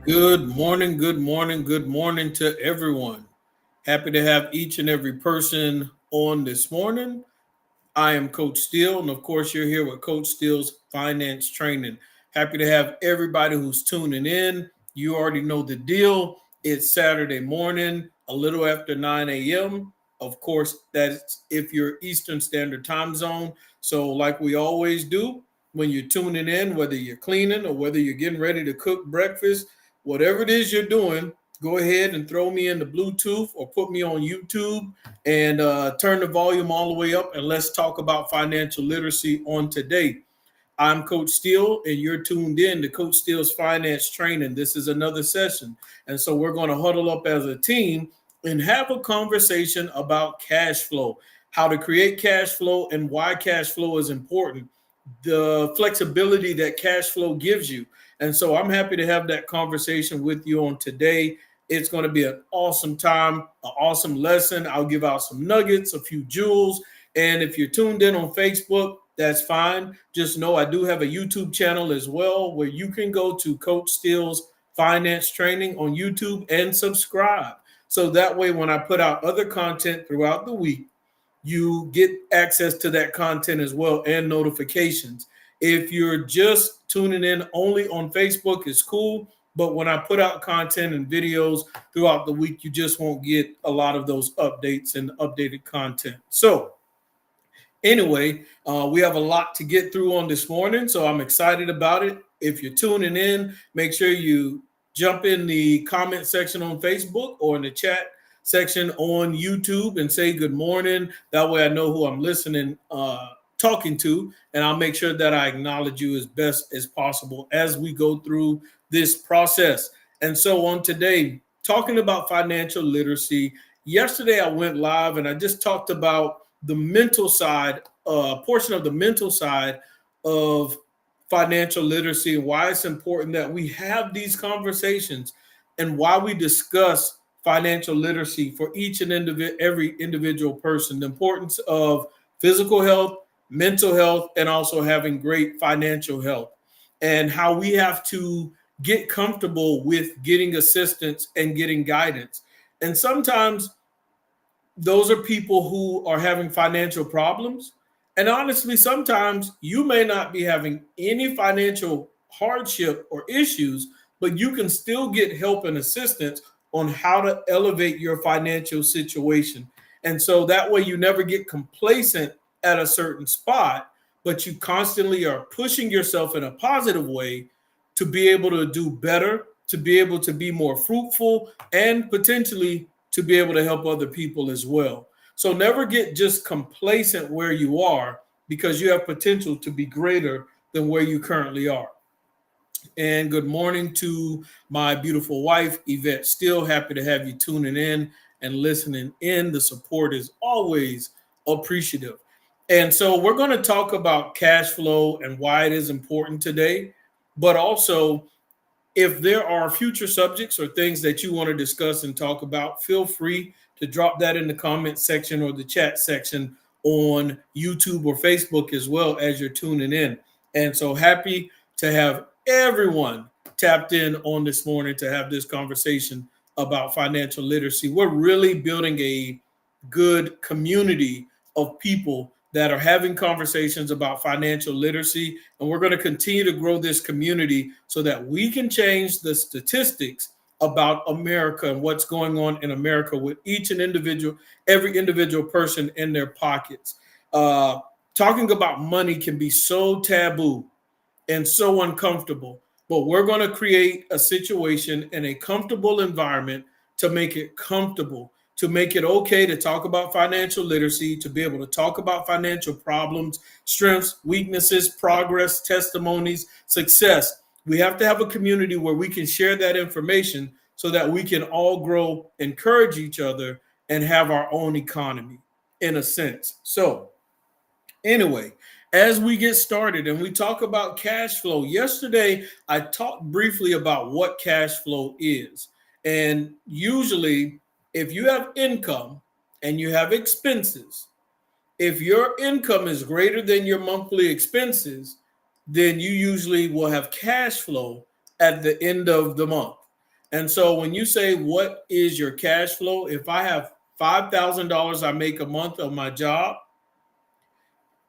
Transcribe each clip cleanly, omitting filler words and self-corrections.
Good morning, good morning to everyone. Happy to have each and every person on this morning. I am Coach Steele, and of course, you're here with Coach Steele's Finance Training. Happy to have everybody who's tuning in. You already know the deal. It's Saturday morning, a little after 9 a.m. Of course, that's if you're Eastern Standard Time Zone. So, like we always do, when you're tuning in, whether you're cleaning or whether you're getting ready to cook breakfast, whatever it is you're doing, go ahead and throw me in the Bluetooth or put me on YouTube and turn the volume all the way up, and let's talk about financial literacy on today. I'm Coach Steele, and you're tuned in to Coach Steele's Finance Training. This is another session, and so we're going to huddle up as a team and have a conversation about cash flow, how to create cash flow, and why cash flow is important, the flexibility that cash flow gives you. And so I'm happy to have that conversation with you on today. It's going to be an awesome time, an awesome lesson. I'll give out some nuggets, a few jewels. And if you're tuned in on Facebook, that's fine. Just know I do have a YouTube channel as well where you can go to Coach Steele's Finance Training on YouTube and subscribe. So that way, when I put out other content throughout the week, you get access to that content as well and notifications. If you're just tuning in only on Facebook, it's cool. But when I put out content and videos throughout the week, you just won't get a lot of those updates and updated content. So anyway, we have a lot to get through on this morning, so I'm excited about it. If you're tuning in, make sure you jump in the comment section on Facebook or in the chat section on YouTube and say good morning. That way I know who I'm listening, talking to, and I'll make sure that I acknowledge you as best as possible as we go through this process. And so on today, talking about financial literacy, yesterday I went live and I just talked about the mental side, portion of the mental side of financial literacy and why it's important that we have these conversations and why we discuss financial literacy for each and every individual person, the importance of physical health, mental health, and also having great financial health, and how we have to get comfortable with getting assistance and getting guidance. And sometimes those are people who are having financial problems. And honestly, sometimes you may not be having any financial hardship or issues, but you can still get help and assistance on how to elevate your financial situation. And so that way you never get complacent at a certain spot, but you constantly are pushing yourself in a positive way to be able to do better, to be able to be more fruitful, and potentially to be able to help other people as well. So never get just complacent where you are, because you have potential to be greater than where you currently are. And good morning to my beautiful wife, Yvette. Still happy to have you tuning in and listening in. The support is always appreciative. And so we're going to talk about cash flow and why it is important today, but also if there are future subjects or things that you want to discuss and talk about, feel free to drop that in the comment section or the chat section on YouTube or Facebook as well as you're tuning in. And so happy to have everyone tapped in on this morning to have this conversation about financial literacy. We're really building a good community of people that are having conversations about financial literacy. And we're going to continue to grow this community so that we can change the statistics about America and what's going on in America with each and every individual person in their pockets. Talking about money can be so taboo and so uncomfortable, but we're going to create a situation in a comfortable environment to make it comfortable, to make it okay to talk about financial literacy, to be able to talk about financial problems, strengths, weaknesses, progress, testimonies, success. We have to have a community where we can share that information so that we can all grow, encourage each other, and have our own economy in a sense. So anyway, as we get started and we talk about cash flow, yesterday I talked briefly about what cash flow is. And usually, if you have income and you have expenses, if your income is greater than your monthly expenses, then you usually will have cash flow at the end of the month. And so when you say, what is your cash flow? If I have $5,000 I make a month on my job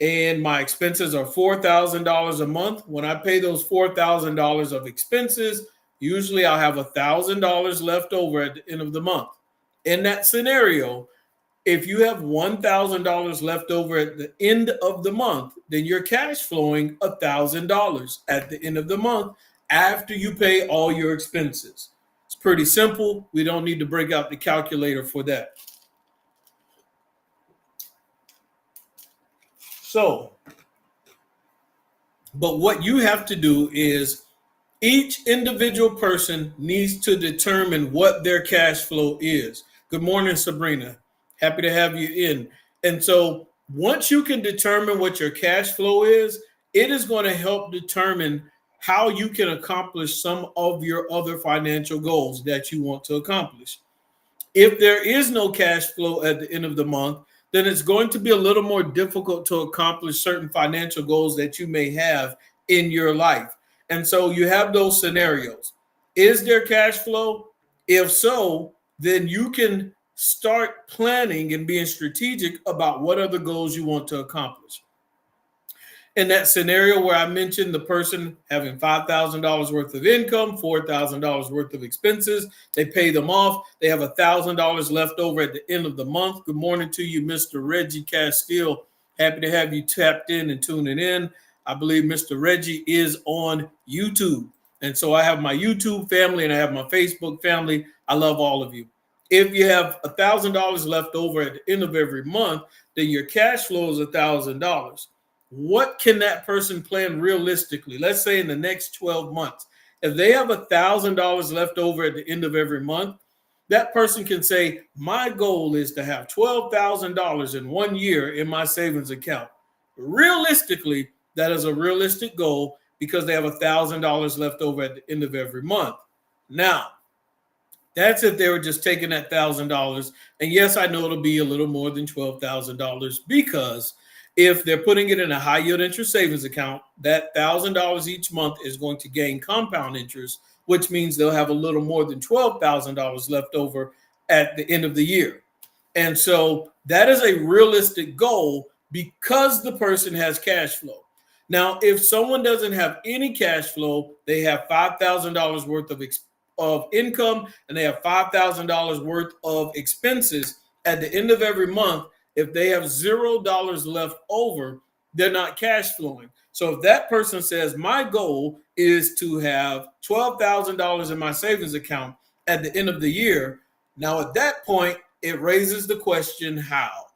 and my expenses are $4,000 a month, when I pay those $4,000 of expenses, usually I'll have $1,000 left over at the end of the month. In that scenario, if you have $1,000 left over at the end of the month, then you're cash flowing $1,000 at the end of the month after you pay all your expenses. It's pretty simple. We don't need to break out the calculator for that. So, but what you have to do is each individual person needs to determine what their cash flow is. Good morning, Sabrina. Happy to have you in. And so once you can determine what your cash flow is, it is going to help determine how you can accomplish some of your other financial goals that you want to accomplish. If there is no cash flow at the end of the month, then it's going to be a little more difficult to accomplish certain financial goals that you may have in your life. And so you have those scenarios. Is there cash flow? If so, then you can start planning and being strategic about what are the goals you want to accomplish. In that scenario where I mentioned the person having $5,000 worth of income, $4,000 worth of expenses, they pay them off. They have $1,000 left over at the end of the month. Good morning to you, Mr. Reggie Castile. Happy to have you tapped in and tuning in. I believe Mr. Reggie is on YouTube. And so I have my YouTube family and I have my Facebook family. I love all of you. If you have $1,000 left over at the end of every month, then your cash flow is $1,000. What can that person plan realistically? Let's say in the next 12 months, if they have $1,000 left over at the end of every month, that person can say, my goal is to have $12,000 in 1 year in my savings account. Realistically, that is a realistic goal because they have $1,000 left over at the end of every month. Now, that's if they were just taking that $1,000. And yes, I know it'll be a little more than $12,000 because if they're putting it in a high yield interest savings account, that $1,000 each month is going to gain compound interest, which means they'll have a little more than $12,000 left over at the end of the year. And so that is a realistic goal because the person has cash flow. Now, if someone doesn't have any cash flow, they have $5,000 worth of income and they have $5,000 worth of expenses at the end of every month. If they have $0 left over, they're not cash flowing. So if that person says, my goal is to have $12,000 in my savings account at the end of the year, now at that point, it raises the question, how?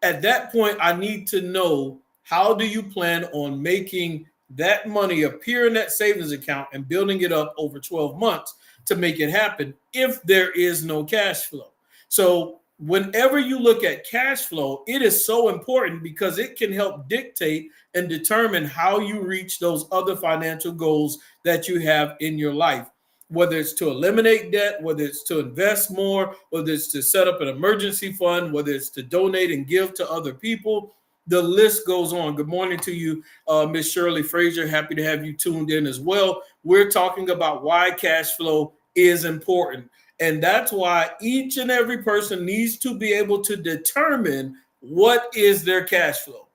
At that point, I need to know, how do you plan on making that money appear in that savings account and building it up over 12 months to make it happen if there is no cash flow? So whenever you look at cash flow, it is so important because it can help dictate and determine how you reach those other financial goals that you have in your life, whether it's to eliminate debt, whether it's to invest more, whether it's to set up an emergency fund, whether it's to donate and give to other people. The list goes on. Good morning to you, Ms. Shirley Frazier. Happy to have you tuned in as well. We're talking about why cash flow is important. And that's why each and every person needs to be able to determine what is their cash flow.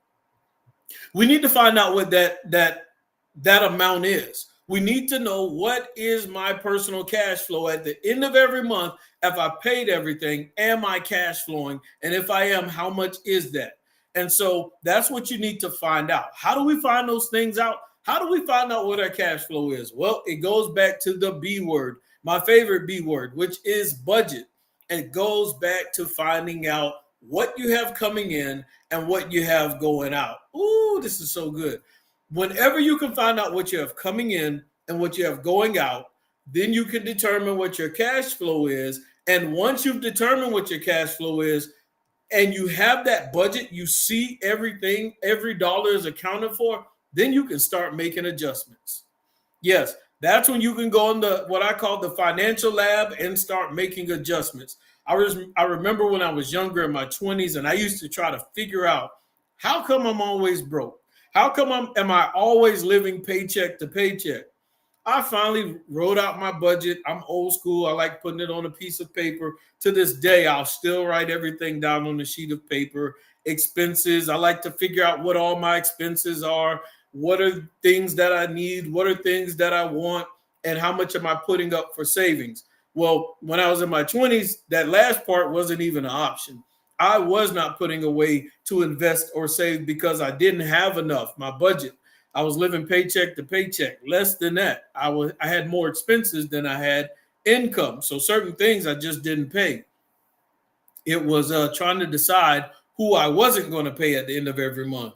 We need to find out what that amount is. We need to know, what is my personal cash flow at the end of every month? If I paid everything, am I cash flowing? And if I am, how much is that? And so that's what you need to find out. How do we find those things out? How do we find out what our cash flow is? Well, it goes back to the B word, my favorite B word, which is budget. It goes back to finding out what you have coming in and what you have going out. Ooh, this is so good. Whenever you can find out what you have coming in and what you have going out, then you can determine what your cash flow is. And once you've determined what your cash flow is, and you have that budget, you see everything, every dollar is accounted for, then you can start making adjustments. Yes, that's when you can go in the what I call the financial lab and start making adjustments. I remember when I was younger in my 20s, and I used to try to figure out, how come I'm always broke? How come am I always living paycheck to paycheck? I finally wrote out my budget. I'm old school. I like putting it on a piece of paper. To this day, I'll still write everything down on a sheet of paper. Expenses, I like to figure out what all my expenses are. What are things that I need? What are things that I want? And how much am I putting up for savings? Well, when I was in my 20s, that last part wasn't even an option. I was not putting away to invest or save because I didn't have enough. My budget, I was living paycheck to paycheck. Less than that, I had more expenses than I had income. So certain things I just didn't pay. It was trying to decide who I wasn't going to pay at the end of every month,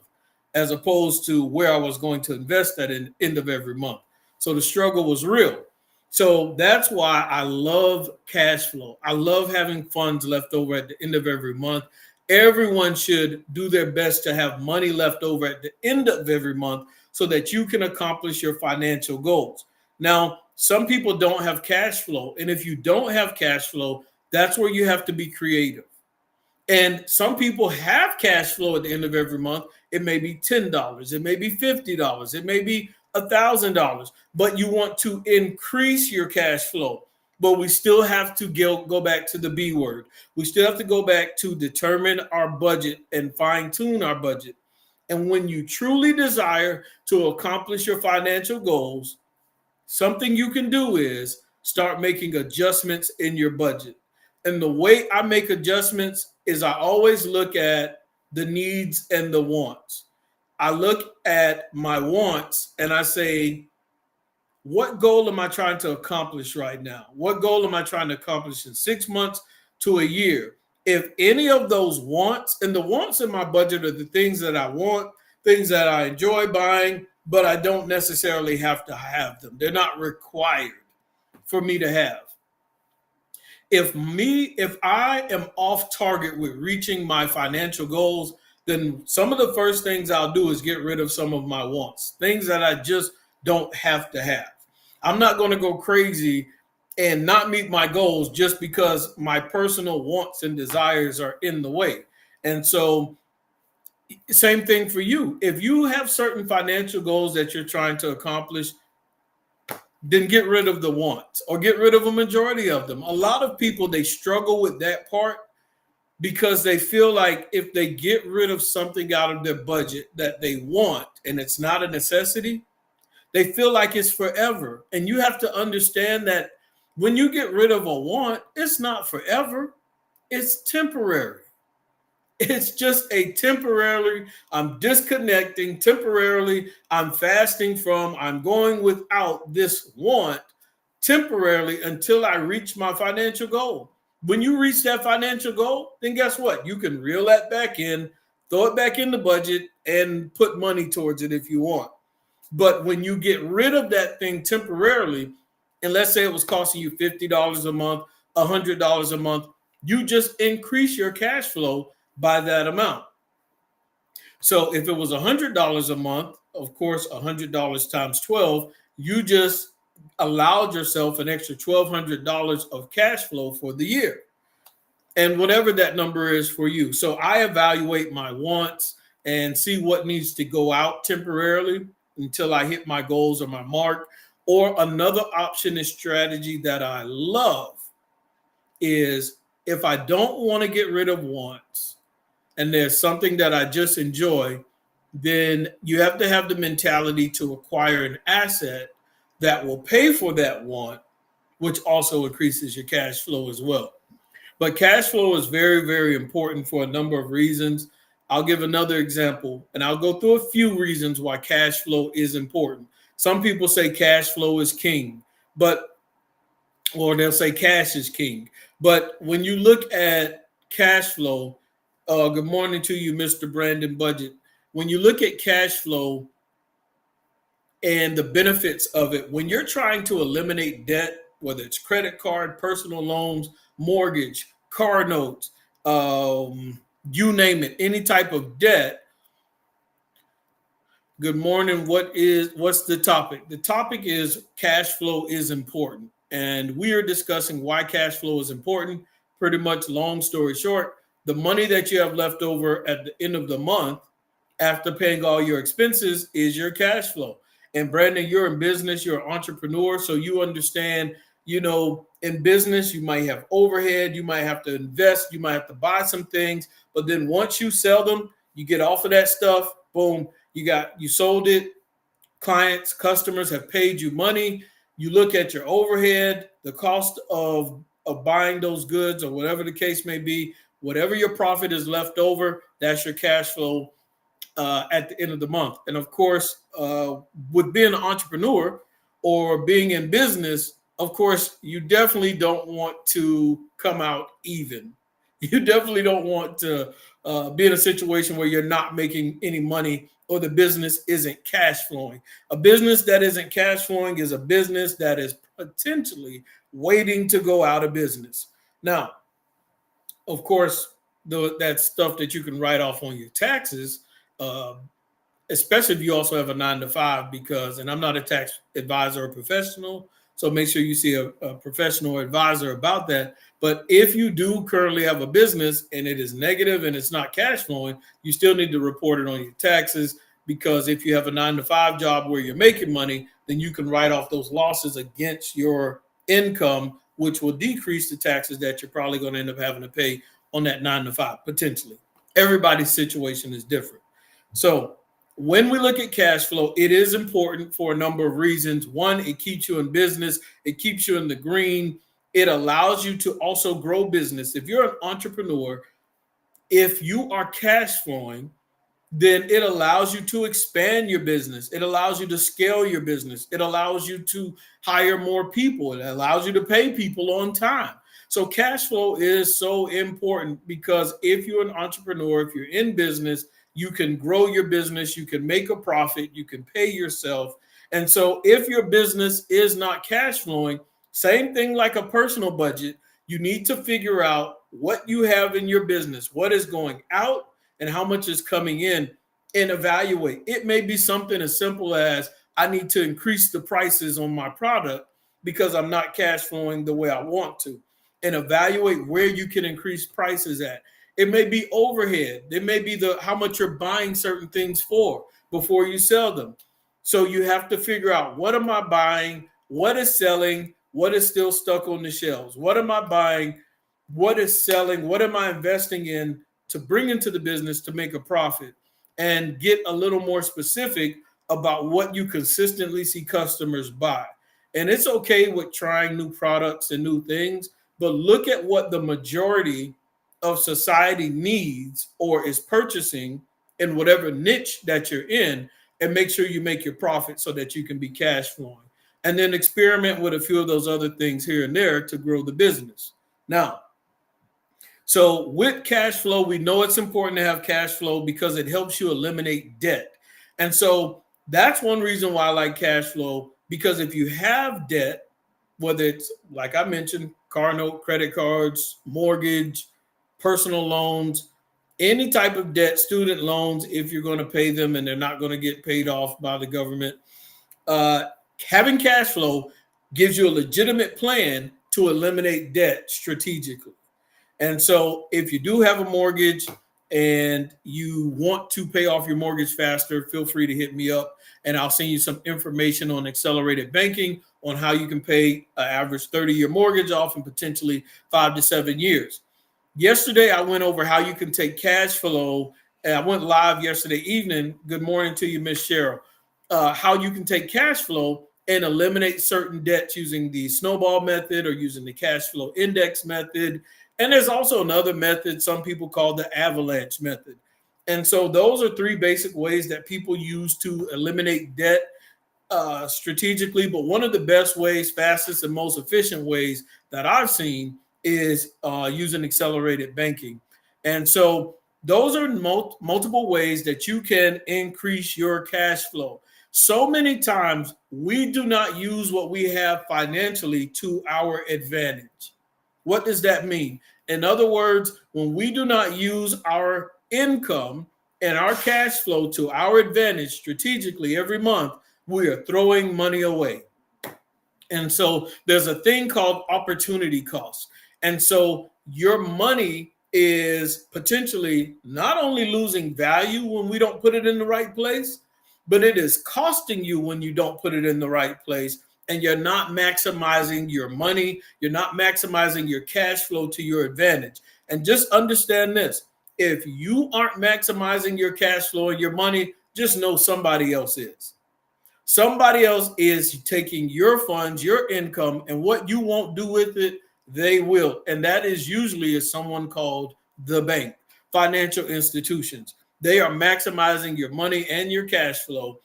as opposed to where I was going to invest at the end of every month. So the struggle was real. So that's why I love cash flow. I love having funds left over at the end of every month. Everyone should do their best to have money left over at the end of every month so that you can accomplish your financial goals. Now, some people don't have cash flow. And if you don't have cash flow, that's where you have to be creative. And some people have cash flow at the end of every month. It may be $10, it may be $50, it may be $1,000, but you want to increase your cash flow. But we still have to go back to the B word. We still have to go back to determine our budget and fine tune our budget. And when you truly desire to accomplish your financial goals, something you can do is start making adjustments in your budget. And the way I make adjustments is I always look at the needs and the wants. I look at my wants and I say, what goal am I trying to accomplish right now? What goal am I trying to accomplish in 6 months to a year? If any of those wants, and the wants in my budget are the things that I want, things that I enjoy buying, but I don't necessarily have to have them. They're not required for me to have. If I am off target with reaching my financial goals, then some of the first things I'll do is get rid of some of my wants, things that I just don't have to have. I'm not going to go crazy and not meet my goals just because my personal wants and desires are in the way. And so, same thing for you. If you have certain financial goals that you're trying to accomplish, then get rid of the wants or get rid of a majority of them. A lot of people, they struggle with that part because they feel like if they get rid of something out of their budget that they want and it's not a necessity, they feel like it's forever. And you have to understand that when you get rid of a want, it's not forever. It's temporary. It's just a temporarily, I'm disconnecting temporarily. I'm fasting from, I'm going without this want temporarily until I reach my financial goal. When you reach that financial goal, then guess what? You can reel that back in, throw it back in the budget, and put money towards it if you want. But when you get rid of that thing temporarily, and let's say it was costing you $50 a month, $100 a month, you just increase your cash flow by that amount. So if it was $100 a month, of course, $100 times 12, you just allowed yourself an extra $1,200 of cash flow for the year. And whatever that number is for you. So I evaluate my wants and see what needs to go out temporarily until I hit my goals or my mark. Or another option and strategy that I love is if I don't want to get rid of wants and there's something that I just enjoy, then you have to have the mentality to acquire an asset that will pay for that want, which also increases your cash flow as well. But cash flow is very, very important for a number of reasons. I'll give another example, and I'll go through a few reasons why cash flow is important. Some people say cash flow is king, or they'll say cash is king. But when you look at cash flow, good morning to you, Mr. Brandon Budget. When you look at cash flow and the benefits of it, when you're trying to eliminate debt, whether it's credit card, personal loans, mortgage, car notes, you name it, any type of debt. Good morning. What's the topic? The topic is cash flow is important. And we are discussing why cash flow is important. Pretty much, long story short, the money that you have left over at the end of the month after paying all your expenses is your cash flow. And Brandon, you're in business, you're an entrepreneur, so you understand, in business, you might have overhead, you might have to invest, you might have to buy some things, but then once you sell them, you get off of that stuff, boom, you sold it, clients, customers have paid you money. You look at your overhead, the cost of buying those goods or whatever the case may be, whatever your profit is left over, that's your cash flow at the end of the month. And of course, with being an entrepreneur or being in business, of course, you definitely don't want to come out even. You definitely don't want to be in a situation where you're not making any money or the business isn't cash flowing. A business that isn't cash flowing is a business that is potentially waiting to go out of business. Now, of course, that stuff that you can write off on your taxes, uh, especially if you also have a 9 to 5, and I'm not a tax advisor or professional, so make sure you see a professional advisor about that. But if you do currently have a business and it is negative and it's not cash flowing, you still need to report it on your taxes, because if you have a 9 to 5 job where you're making money, then you can write off those losses against your income, which will decrease the taxes that you're probably going to end up having to pay on that 9 to 5 potentially. Everybody's situation is different. So when we look at cash flow, it is important for a number of reasons. One, it keeps you in business. It keeps you in the green. It allows you to also grow business. If you're an entrepreneur, if you are cash flowing, then it allows you to expand your business. It allows you to scale your business. It allows you to hire more people. It allows you to pay people on time. So cash flow is so important, because if you're an entrepreneur, if you're in business, you can grow your business, you can make a profit, you can pay yourself. And so if your business is not cash flowing, same thing like a personal budget, you need to figure out what you have in your business, what is going out and how much is coming in, and evaluate. It may be something as simple as, I need to increase the prices on my product because I'm not cash flowing the way I want to, and evaluate where you can increase prices at. It may be overhead. It may be how much you're buying certain things for before you sell them. So you have to figure out, what am I buying? What is selling? What is still stuck on the shelves? What am I buying? What is selling? What am I investing in to bring into the business to make a profit? And get a little more specific about what you consistently see customers buy. And it's okay with trying new products and new things, but look at what the majority of society needs or is purchasing in whatever niche that you're in, and make sure you make your profit so that you can be cash flowing. And then experiment with a few of those other things here and there to grow the business. Now, so with cash flow, we know it's important to have cash flow because it helps you eliminate debt. And so that's one reason why I like cash flow, because if you have debt, whether it's, like I mentioned, car note, credit cards, mortgage, personal loans, any type of debt, student loans, if you're going to pay them and they're not going to get paid off by the government, having cash flow gives you a legitimate plan to eliminate debt strategically. And so if you do have a mortgage and you want to pay off your mortgage faster, feel free to hit me up and I'll send you some information on accelerated banking, on how you can pay an average 30-year mortgage off in potentially 5 to 7 years. Yesterday, I went over how you can take cash flow, and I went live yesterday evening. Good morning to you, Miss Cheryl. How you can take cash flow and eliminate certain debts using the snowball method or using the cash flow index method. And there's also another method some people call the avalanche method. And so those are 3 basic ways that people use to eliminate debt strategically. But one of the best ways, fastest and most efficient ways that I've seen is using accelerated banking. And so those are multiple ways that you can increase your cash flow. So many times we do not use what we have financially to our advantage. What does that mean? In other words, when we do not use our income and our cash flow to our advantage strategically every month, we are throwing money away. And so there's a thing called opportunity cost. And so your money is potentially not only losing value when we don't put it in the right place, but it is costing you when you don't put it in the right place, and you're not maximizing your money. You're not maximizing your cash flow to your advantage. And just understand this. If you aren't maximizing your cash flow and your money, just know somebody else is. Somebody else is taking your funds, your income, and what you won't do with it, they will. And that is usually someone called the bank, financial institutions. They are maximizing your money and your cash flow,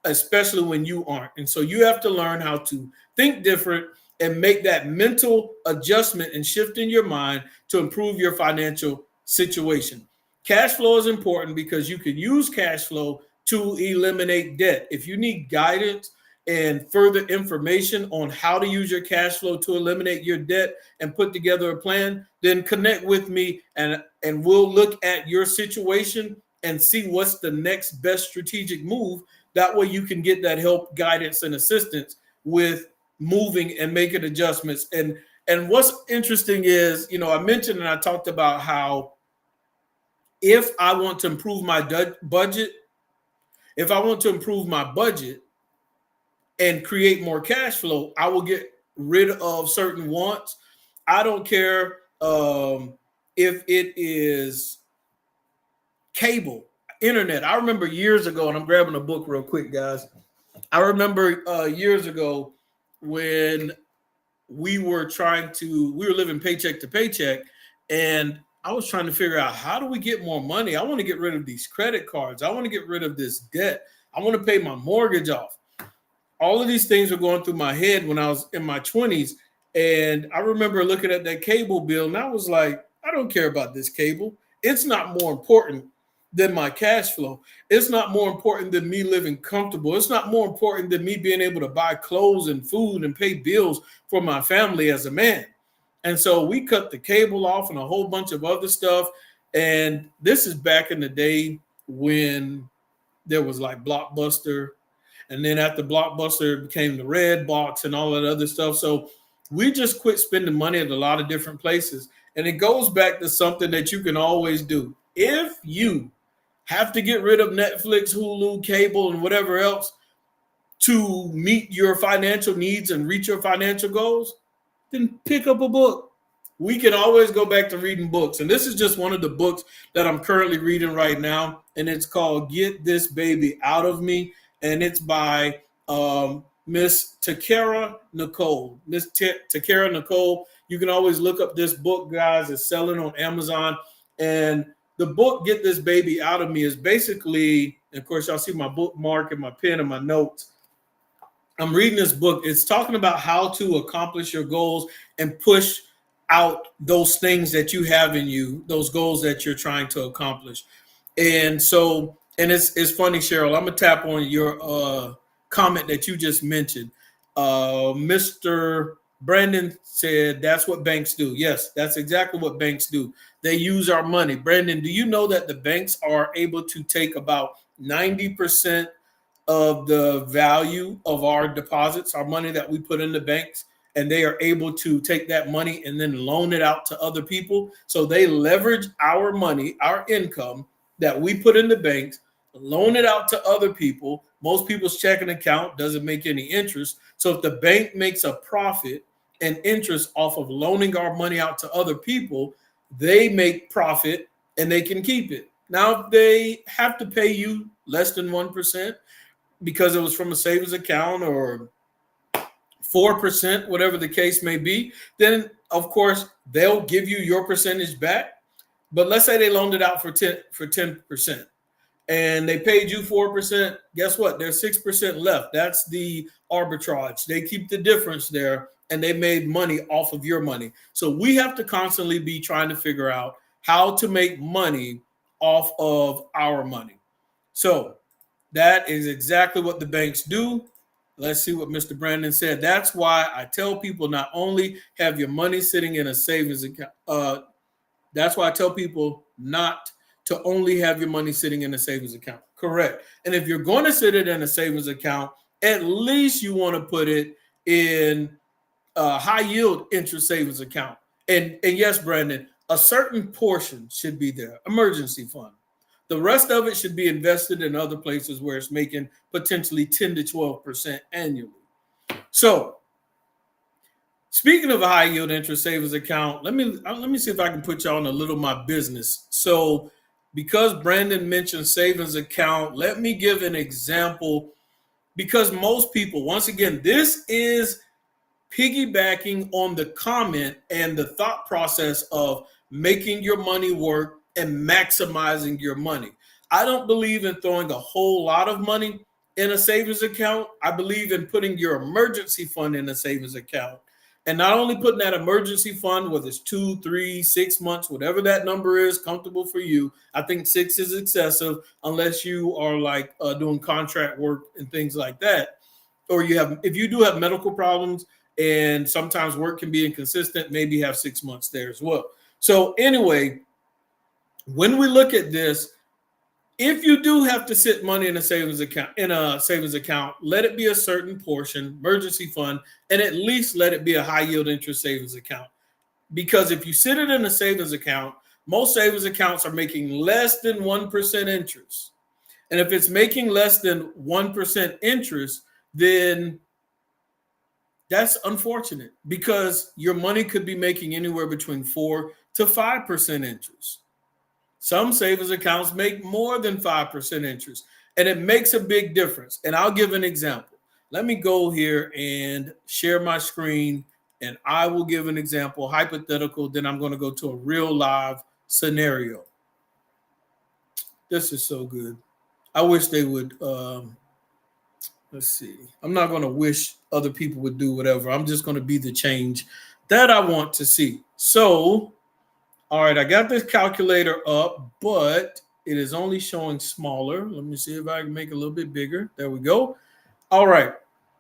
especially when you aren't. And so you have to learn how to think different and make that mental adjustment and shift in your mind to improve your financial situation. Cash flow is important because you can use cash flow to eliminate debt. If you need guidance and further information on how to use your cash flow to eliminate your debt and put together a plan, then connect with me and we'll look at your situation and see what's the next best strategic move. That way you can get that help, guidance, and assistance with moving and making adjustments. And what's interesting is, I mentioned and I talked about how if I want to improve my budget, if I want to improve my budget and create more cash flow, I will get rid of certain wants. I don't care if it is cable, internet. I remember years ago, and I'm grabbing a book real quick, guys. I remember years ago when we were living paycheck to paycheck, and I was trying to figure out, how do we get more money? I want to get rid of these credit cards. I want to get rid of this debt. I want to pay my mortgage off. All of these things were going through my head when I was in my 20s. And I remember looking at that cable bill, and I was like, I don't care about this cable. It's not more important than my cash flow. It's not more important than me living comfortable. It's not more important than me being able to buy clothes and food and pay bills for my family as a man. And so we cut the cable off and a whole bunch of other stuff. And this is back in the day when there was like Blockbuster. And then after Blockbuster, it became the Red Box and all that other stuff. So we just quit spending money at a lot of different places. And it goes back to something that you can always do. If you have to get rid of Netflix, Hulu, cable, and whatever else to meet your financial needs and reach your financial goals, then pick up a book. We can always go back to reading books. And this is just one of the books that I'm currently reading right now. And it's called Get This Baby Out of Me. And it's by Miss Takara Nicole. Miss Takara Nicole. You can always look up this book, guys. It's selling on Amazon. And the book, Get This Baby Out of Me, is basically, of course, y'all see my bookmark and my pen and my notes. I'm reading this book. It's talking about how to accomplish your goals and push out those things that you have in you, those goals that you're trying to accomplish. And so, and it's funny, Cheryl, I'm going to tap on your comment that you just mentioned. Mr. Brandon said that's what banks do. Yes, that's exactly what banks do. They use our money. Brandon, do you know that the banks are able to take about 90% of the value of our deposits, our money that we put in the banks, and they are able to take that money and then loan it out to other people? So they leverage our money, our income that we put in the banks, loan it out to other people. Most people's checking account doesn't make any interest. So if the bank makes a profit and interest off of loaning our money out to other people, they make profit and they can keep it. Now, if they have to pay you less than 1% because it was from a savings account, or 4%, whatever the case may be, then of course they'll give you your percentage back. But let's say they loaned it out for 10%. And they paid you 4%, guess what? There's 6% left. That's the arbitrage. They keep the difference there, and they made money off of your money. So we have to constantly be trying to figure out how to make money off of our money. So that is exactly what the banks do. Let's see what Mr. Brandon said. That's why I tell people not only have your money sitting in a savings account. That's why I tell people not to only have your money sitting in a savings account. Correct. And if you're going to sit it in a savings account, at least you want to put it in a high yield interest savings account. And yes, Brandon, a certain portion should be there. Emergency fund. The rest of it should be invested in other places where it's making potentially 10 to 12% annually. So, speaking of a high yield interest savings account, let me see if I can put y'all on a little of my business. So, because Brandon mentioned savings account, let me give an example. Because most people, once again, this is piggybacking on the comment and the thought process of making your money work and maximizing your money. I don't believe in throwing a whole lot of money in a savings account. I believe in putting your emergency fund in a savings account. And not only putting that emergency fund, whether it's 2, 3, 6 months, whatever that number is comfortable for you. I think 6 is excessive unless you are like doing contract work and things like that. Or if you do have medical problems and sometimes work can be inconsistent, maybe have 6 months there as well. So anyway, when we look at this, if you do have to sit money in a savings account, let it be a certain portion, emergency fund, and at least let it be a high yield interest savings account. Because if you sit it in a savings account, most savings accounts are making less than 1% interest. And if it's making less than 1% interest, then that's unfortunate because your money could be making anywhere between 4 to 5% interest. Some savings accounts make more than 5% interest, and it makes a big difference. And I'll give an example. Let me go here and share my screen, and I will give an example, hypothetical. Then I'm going to go to a real live scenario. This is so good. I wish they would. Let's see. I'm not going to wish other people would do whatever. I'm just going to be the change that I want to see. So, all right, I got this calculator up, but it is only showing smaller. Let me see if I can make it a little bit bigger. There we go. All right.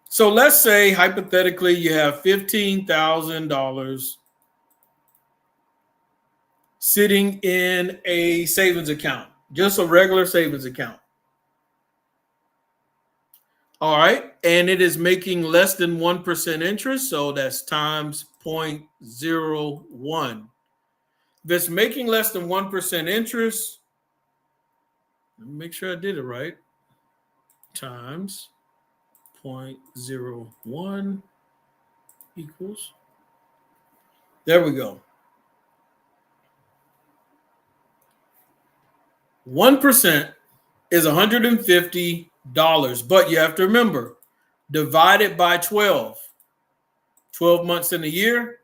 So let's say hypothetically you have $15,000 sitting in a savings account, just a regular savings account. All right. And it is making less than 1% interest. So that's times 0.01. If it's making less than 1% interest, let me make sure I did it right, times 0.01 equals, there we go. 1% is $150, but you have to remember, divided by 12 months in a year.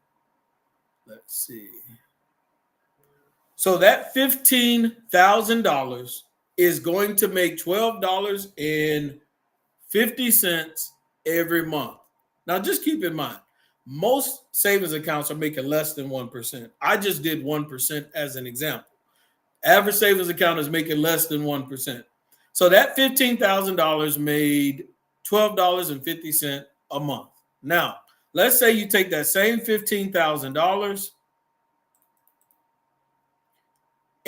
Let's see. So that $15,000 is going to make $12.50 every month. Now, just keep in mind, most savings accounts are making less than 1%. I just did 1% as an example. Average savings account is making less than 1%. So that $15,000 made $12.50 a month. Now, let's say you take that same $15,000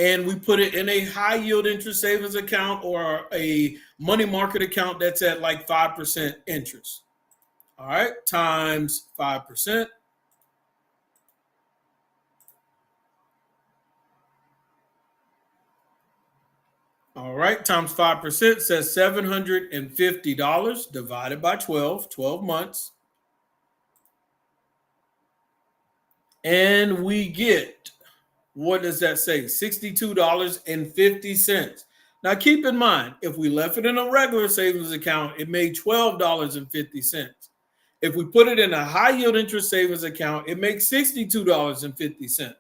and we put it in a high yield interest savings account or a money market account that's at like 5% interest. All right, times 5%. All right, times 5% says $750 divided by 12 months. And we get, what does that say? $62.50. Now, keep in mind, if we left it in a regular savings account, it made $12.50. If we put it in a high yield interest savings account, it makes $62.50.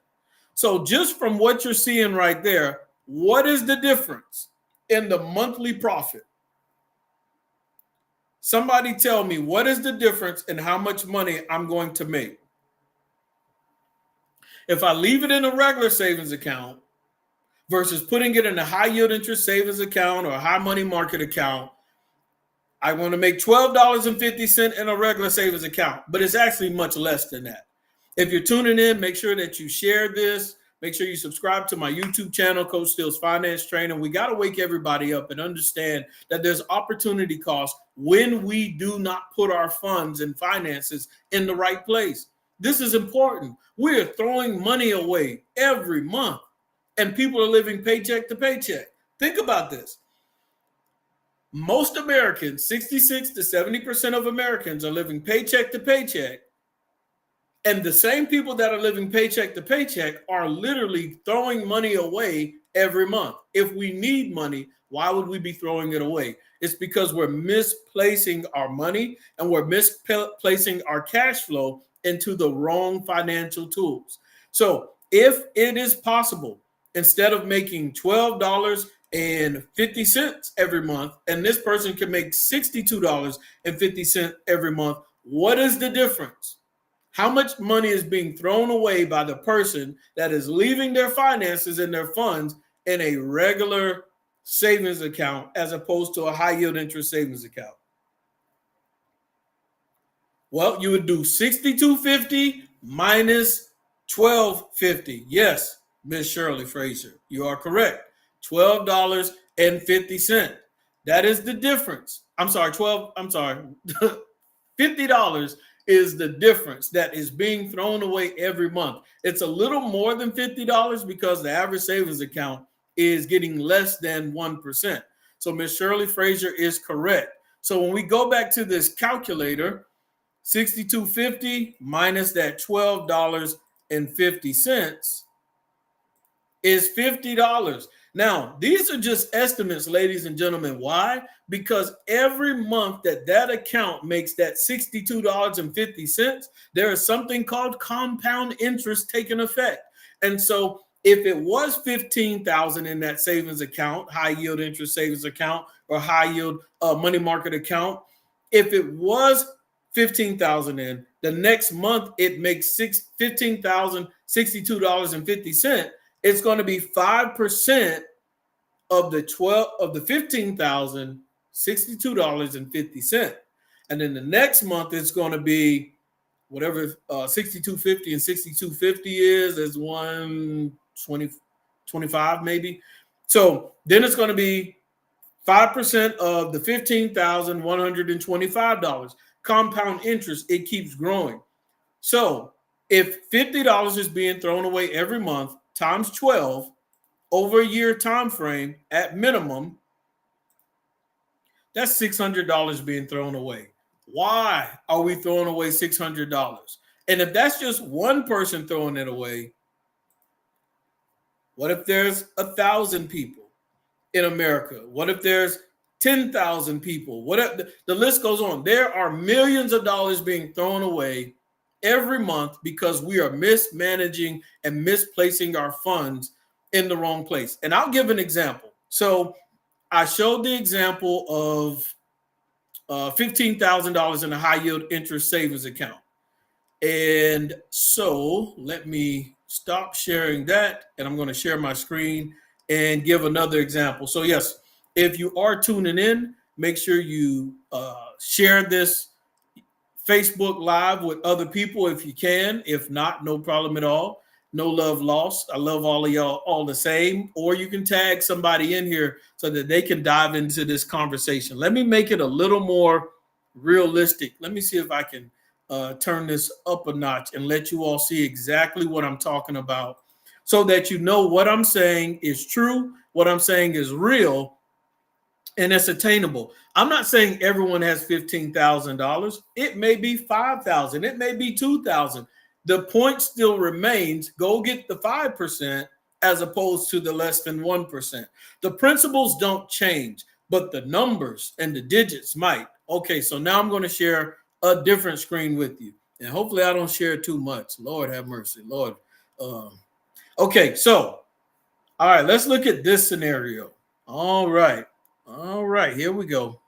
So just from what you're seeing right there, what is the difference in the monthly profit? Somebody tell me, what is the difference in how much money I'm going to make? If I leave it in a regular savings account versus putting it in a high yield interest savings account or a high money market account, I want to make $12.50 in a regular savings account, but it's actually much less than that. If you're tuning in, make sure that you share this. Make sure you subscribe to my YouTube channel, Coach Steele's Finance Training. We got to wake everybody up and understand that there's opportunity costs when we do not put our funds and finances in the right place. This is important. We're throwing money away every month, and people are living paycheck to paycheck. Think about this. Most Americans, 66 to 70% of Americans, are living paycheck to paycheck. And the same people that are living paycheck to paycheck are literally throwing money away every month. If we need money, why would we be throwing it away? It's because we're misplacing our money and we're misplacing our cash flow into the wrong financial tools. So if it is possible, instead of making $12.50 every month, and this person can make $62.50 every month, what is the difference? How much money is being thrown away by the person that is leaving their finances and their funds in a regular savings account as opposed to a high yield interest savings account? Well, you would do $62.50 minus $12.50. Yes, Miss Shirley Frazier, you are correct. $12.50. That is the difference. $50 is the difference that is being thrown away every month. It's a little more than $50 because the average savings account is getting less than 1%. So Ms. Shirley Frazier is correct. So when we go back to this calculator, $62.50 minus that $12.50 is $50. Now, these are just estimates, ladies and gentlemen. Why? Because every month that account makes that $62.50, there is something called compound interest taking effect. And so if it was $15,000 in that savings account, high yield interest savings account, or high yield money market account, if it was $15,000 in, the next month it makes $15,062.50. It's going to be 5% of the $15,062.50. And then the next month it's going to be whatever 62.50 and 62.50 is 125 maybe. So then it's going to be 5% of the $15,125. Compound interest, it keeps growing. So if $50 is being thrown away every month times 12 over a year time frame at minimum, that's $600 being thrown away. Why are we throwing away $600? And if that's just one person throwing it away, what if there's 1,000 people in America? What if there's 10,000 people? What if the list goes on? There are millions of dollars being thrown away every month because we are mismanaging and misplacing our funds in the wrong place. And I'll give an example. So I showed the example of $15,000 in a high yield interest savings account. And so let me stop sharing that, and I'm going to share my screen and give another example. So yes, if you are tuning in, make sure you share this Facebook Live with other people if you can. If not, no problem at all. No love lost. I love all of y'all all the same. Or you can tag somebody in here so that they can dive into this conversation. Let me make it a little more realistic. Let me see if I can turn this up a notch and let you all see exactly what I'm talking about so that you know what I'm saying is true, what I'm saying is real, and it's attainable. I'm not saying everyone has $15,000. It may be $5,000. It may be $2,000. The point still remains, go get the 5% as opposed to the less than 1%. The principles don't change, but the numbers and the digits might. Okay, so now I'm going to share a different screen with you. And hopefully I don't share too much. Lord have mercy. Lord. Okay, so, all right, let's look at this scenario. All right, here we go.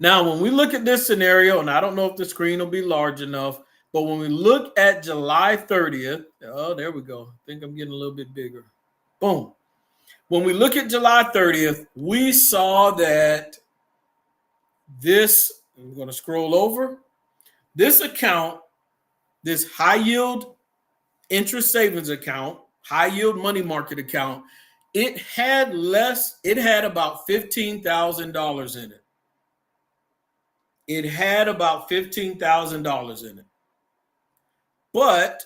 Now, when we look at this scenario, and I don't know if the screen will be large enough, but when we look at July 30th, oh, there we go. I think I'm getting a little bit bigger. Boom. When we look at July 30th, we saw that this, I'm going to scroll over, this account, this high yield interest savings account, high yield money market account, it had about $15,000 in it. It had about $15,000 in it. But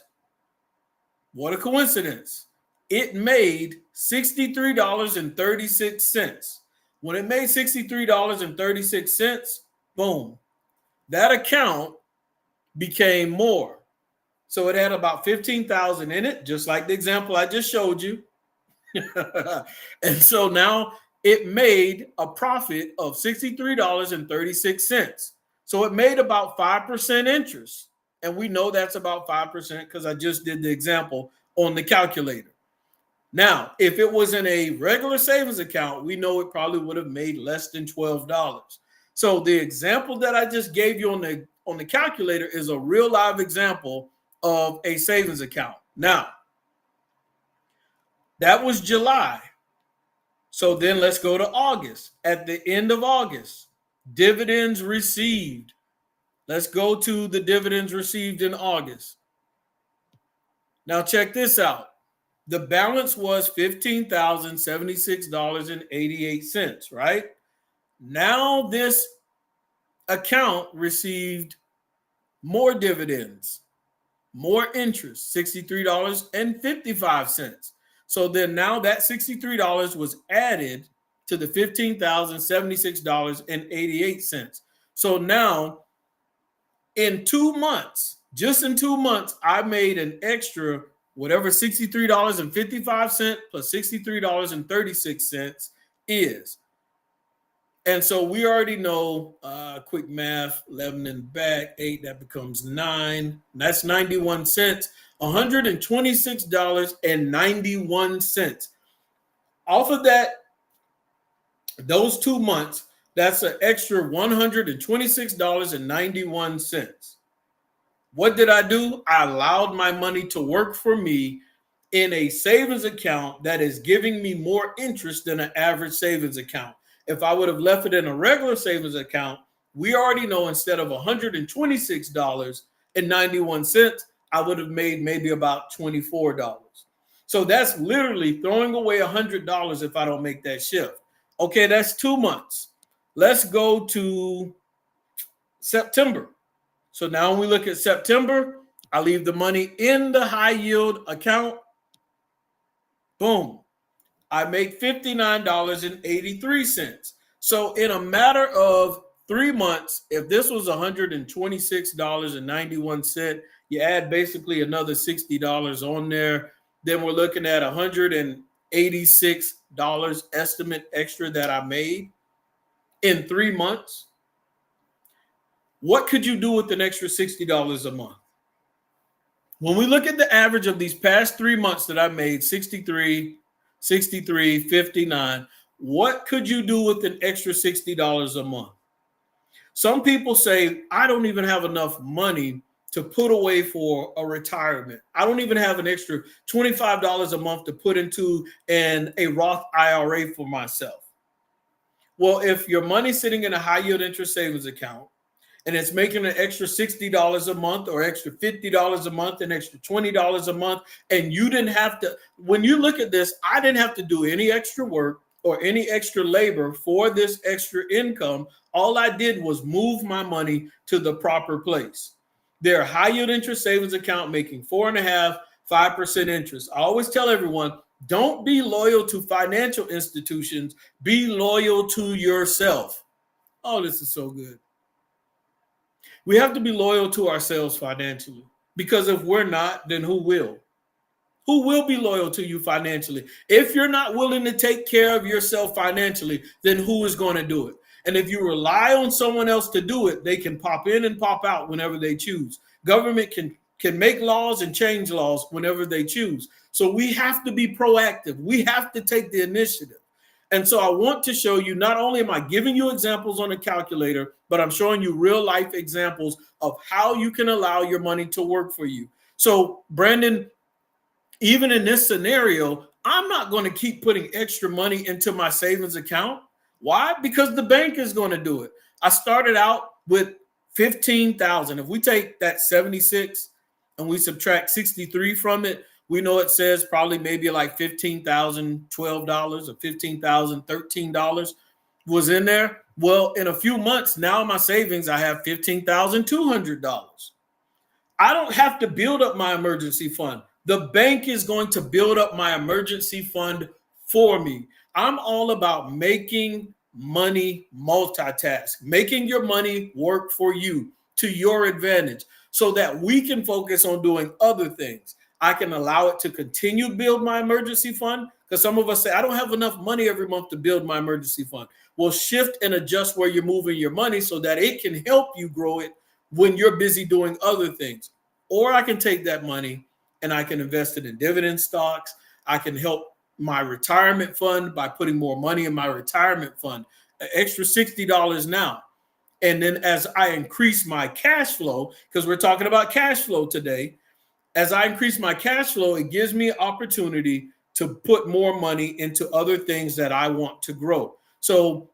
What a coincidence. It made $63.36. When it made $63.36, boom, that account became more. So it had about 15,000 in it, just like the example I just showed you. And so now it made a profit of $63.36. So it made about 5% interest. And we know that's about 5% because I just did the example on the calculator. Now, if it was in a regular savings account, we know it probably would have made less than $12. So the example that I just gave you on the calculator is a real live example of a savings account. Now, that was July. So then let's go to August. At the end of August, dividends received. Let's go to the dividends received in August. Now check this out. The balance was $15,076.88, right? Now this account received more dividends, more interest, $63.55. So then now that $63 was added to the $15,076.88. So now in 2 months, just in 2 months, I made an extra whatever $63.55 plus $63.36 is. And so we already know, quick math, 11 in the back, 8, that becomes 9. That's 91 cents, $126.91. Off of that, those 2 months, that's an extra $126.91. What did I do? I allowed my money to work for me in a savings account that is giving me more interest than an average savings account. If I would have left it in a regular savings account, we already know instead of $126.91, I would have made maybe about $24. So that's literally throwing away $100 if I don't make that shift. Okay, that's 2 months. Let's go to September. So now when we look at September, I leave the money in the high yield account. Boom. I make $59.83. So in a matter of 3 months, if this was $126.91, you add basically another $60 on there, then we're looking at $186 estimate extra that I made in 3 months. What could you do with an extra $60 a month? When we look at the average of these past 3 months that I made, 63, 59, what could you do with an extra $60 a month? Some people say, I don't even have enough money to put away for a retirement. I don't even have an extra $25 a month to put into a Roth IRA for myself. Well, if your money's sitting in a high yield interest savings account, and it's making an extra $60 a month or extra $50 a month, an extra $20 a month. And you didn't have to, when you look at this, I didn't have to do any extra work or any extra labor for this extra income. All I did was move my money to the proper place. Their high yield interest savings account making 4.5%, 5% interest. I always tell everyone, don't be loyal to financial institutions, be loyal to yourself. Oh, this is so good. We have to be loyal to ourselves financially, because if we're not, then who will? Who will be loyal to you financially? If you're not willing to take care of yourself financially, then who is going to do it? And if you rely on someone else to do it, they can pop in and pop out whenever they choose. Government can make laws and change laws whenever they choose. So we have to be proactive. We have to take the initiative. And so I want to show you, not only am I giving you examples on a calculator, but I'm showing you real life examples of how you can allow your money to work for you. So Brandon, even in this scenario, I'm not going to keep putting extra money into my savings account. Why? Because the bank is going to do it. I started out with 15,000. If we take that 76 and we subtract 63 from it, we know it says probably maybe like $15,012 or $15,013 was in there. Well, in a few months, now in my savings, I have $15,200. I don't have to build up my emergency fund. The bank is going to build up my emergency fund for me. I'm all about making money multitask, making your money work for you to your advantage so that we can focus on doing other things. I can allow it to continue to build my emergency fund because some of us say, I don't have enough money every month to build my emergency fund. Well, shift and adjust where you're moving your money so that it can help you grow it when you're busy doing other things. Or I can take that money and I can invest it in dividend stocks. I can help my retirement fund by putting more money in my retirement fund, an extra $60 now. And then as I increase my cash flow, because we're talking about cash flow today, as I increase my cash flow, it gives me an opportunity to put more money into other things that I want to grow. So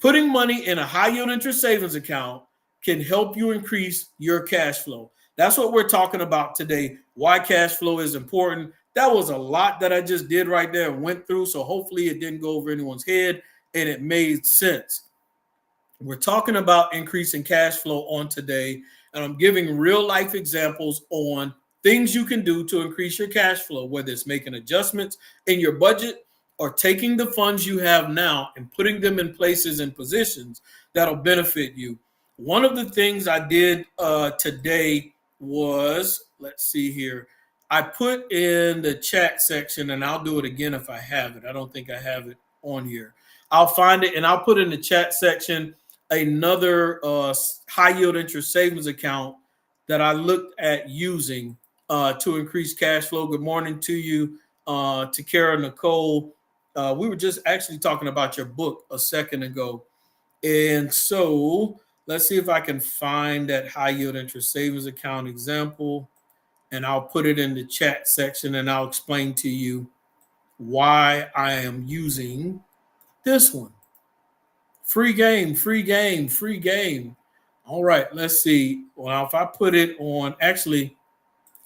putting money in a high yield interest savings account can help you increase your cash flow. That's what we're talking about today, why cash flow is important. That was a lot that I just did right there and went through. So hopefully it didn't go over anyone's head and it made sense. We're talking about increasing cash flow on today, and I'm giving real life examples on things you can do to increase your cash flow, whether it's making adjustments in your budget or taking the funds you have now and putting them in places and positions that'll benefit you. One of the things I did today was, let's see here, I put in the chat section, and I'll do it again if I have it. I don't think I have it on here. I'll find it and I'll put in the chat section another high yield interest savings account that I looked at using to increase cash flow. Good morning to you, to Kara Nicole. We were just actually talking about your book a second ago. And so let's see if I can find that high yield interest savings account example. And I'll put it in the chat section and I'll explain to you why I am using this one. Free game, free game, free game. All right, let's see. Well, if I put it on, actually,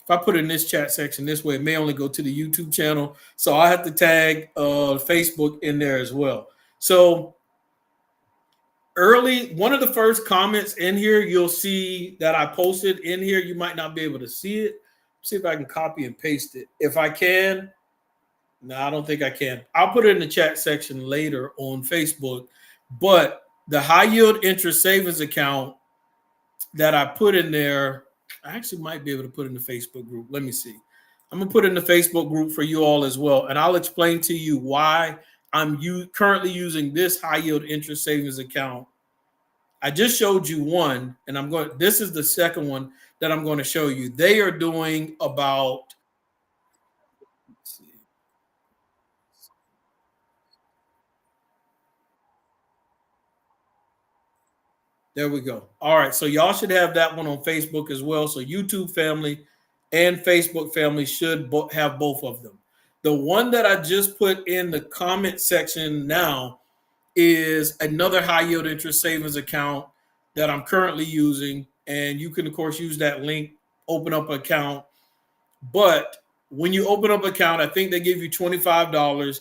if I put it in this chat section this way, it may only go to the YouTube channel. So I have to tag Facebook in there as well. So one of the first comments in here, you'll see that I posted in here. You might not be able to see it. See if I can copy and paste it. If I can, no, I don't think I can. I'll put it in the chat section later on Facebook. But the high yield interest savings account that I put in there, I actually might be able to put in the Facebook group. Let me see. I'm going to put in the Facebook group for you all as well. And I'll explain to you why I'm currently using this high yield interest savings account. I just showed you one, and this is the second one that I'm going to show you. They are doing about, let's see. There we go. All right. So y'all should have that one on Facebook as well. So YouTube family and Facebook family should have both of them. The one that I just put in the comment section now is another high yield interest savings account that I'm currently using. And you can, of course, use that link, open up an account. But when you open up an account, I think they give you $25.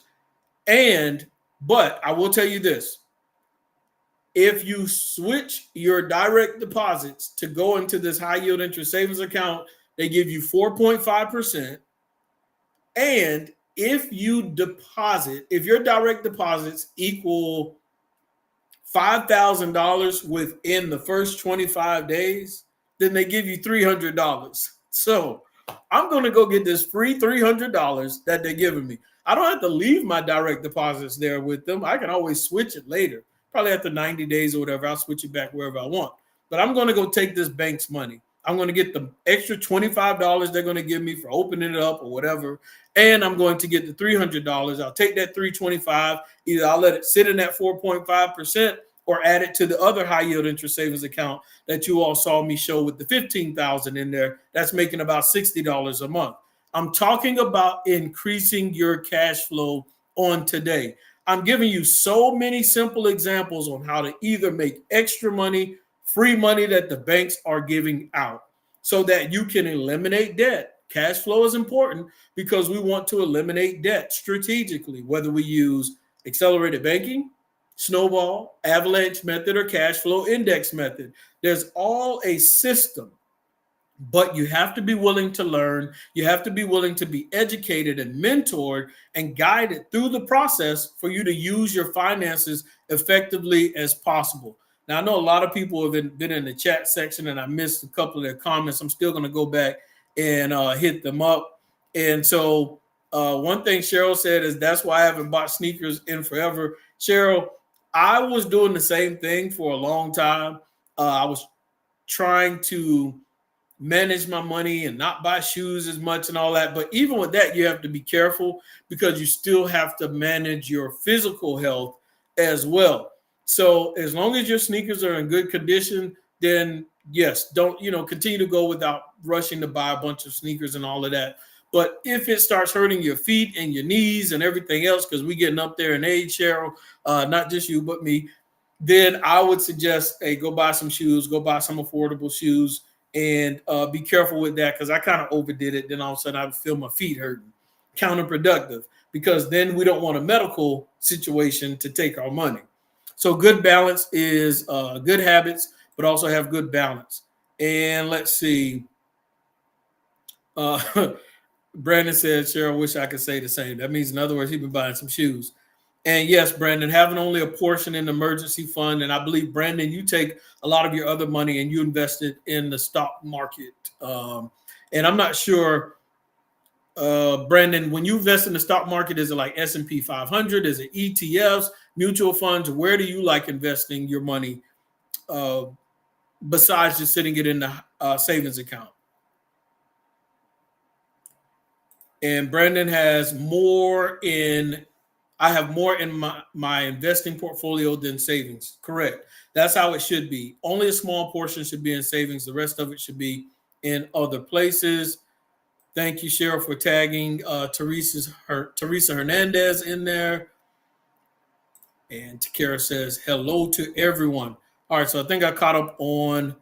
But I will tell you this. If you switch your direct deposits to go into this high yield interest savings account, they give you 4.5%. And if your direct deposits equal $5,000 within the first 25 days, then they give you $300. So I'm going to go get this free $300 that they're giving me. I don't have to leave my direct deposits there with them. I can always switch it later. Probably after 90 days or whatever, I'll switch it back wherever I want. But I'm going to go take this bank's money. I'm going to get the extra $25 they're going to give me for opening it up or whatever. And I'm going to get the $300. I'll take that $325. Either I'll let it sit in that 4.5% or add it to the other high yield interest savings account that you all saw me show with the $15,000 in there. That's making about $60 a month. I'm talking about increasing your cash flow on today. I'm giving you so many simple examples on how to either make extra money, free money that the banks are giving out so that you can eliminate debt. Cash flow is important because we want to eliminate debt strategically, whether we use accelerated banking, snowball, avalanche method, or cash flow index method. There's all a system But you have to be willing to learn. You have to be willing to be educated and mentored and guided through the process for you to use your finances effectively as possible. Now, I know a lot of people have been in the chat section and I missed a couple of their comments. I'm still going to go back and hit them up. And so one thing Cheryl said is that's why I haven't bought sneakers in forever. Cheryl, I was doing the same thing for a long time. I was trying to manage my money and not buy shoes as much and all that. But even with that, you have to be careful because you still have to manage your physical health as well. So as long as your sneakers are in good condition, then yes, don't, continue to go without rushing to buy a bunch of sneakers and all of that. But if it starts hurting your feet and your knees and everything else, because we're getting up there in age, Cheryl, not just you, but me, then I would suggest, hey, go buy some shoes, go buy some affordable shoes, and be careful with that because I kind of overdid it. Then all of a sudden I would feel my feet hurting. Counterproductive because then we don't want a medical situation to take our money. So good balance is good habits, but also have good balance. And let's see. Brandon said, Cheryl, wish I could say the same. That means, in other words, he's been buying some shoes. And yes, Brandon, having only a portion in the emergency fund. And I believe, Brandon, you take a lot of your other money and you invest it in the stock market. And I'm not sure, Brandon, when you invest in the stock market, is it like S&P 500? Is it ETFs, mutual funds? Where do you like investing your money besides just sitting it in the savings account? And Brandon has more in, I have more in my investing portfolio than savings. Correct. That's how it should be. Only a small portion should be in savings. The rest of it should be in other places. Thank you, Cheryl, for tagging Teresa Hernandez in there. And Takara says, hello to everyone. All right, so I think I caught up on